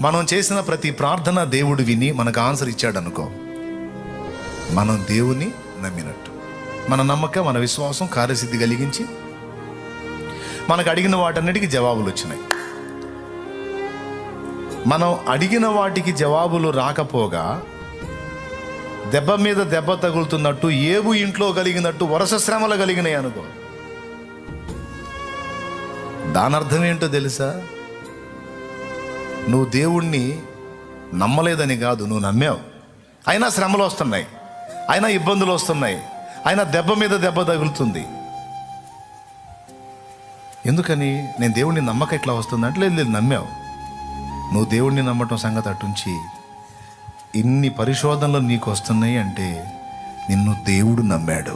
మనం చేసిన ప్రతి ప్రార్థన దేవుడు విని మనకు ఆన్సర్ ఇచ్చాడు అనుకో, మనం దేవుని నమ్మినట్టు. మన నమ్మకం, మన విశ్వాసం కార్యసిద్ధి కలిగించి మనకు అడిగిన వాటన్నిటికీ జవాబులు వచ్చినాయి. మనం అడిగిన వాటికి జవాబులు రాకపోగా దెబ్బ మీద దెబ్బ తగులుతున్నట్టు, ఏబు ఇంట్లో కలిగినట్టు వరుస శ్రమలు కలిగినాయి అనుకో, దాని అర్థం ఏంటో తెలుసా? నువ్వు దేవుణ్ణి నమ్మలేదని కాదు, నువ్వు నమ్మావు. అయినా శ్రమలు వస్తున్నాయి, అయినా ఇబ్బందులు వస్తున్నాయి, అయినా దెబ్బ మీద దెబ్బ తగులుతుంది. ఎందుకని? నేను దేవుణ్ణి నమ్మక ఇట్లా వస్తుంది అంటే, లేదు నమ్మావు. నువ్వు దేవుణ్ణి నమ్మటం సంగతి అటుంచి, ఇన్ని పరిశోధనలు నీకు వస్తున్నాయి అంటే నిన్ను దేవుడు నమ్మాడు.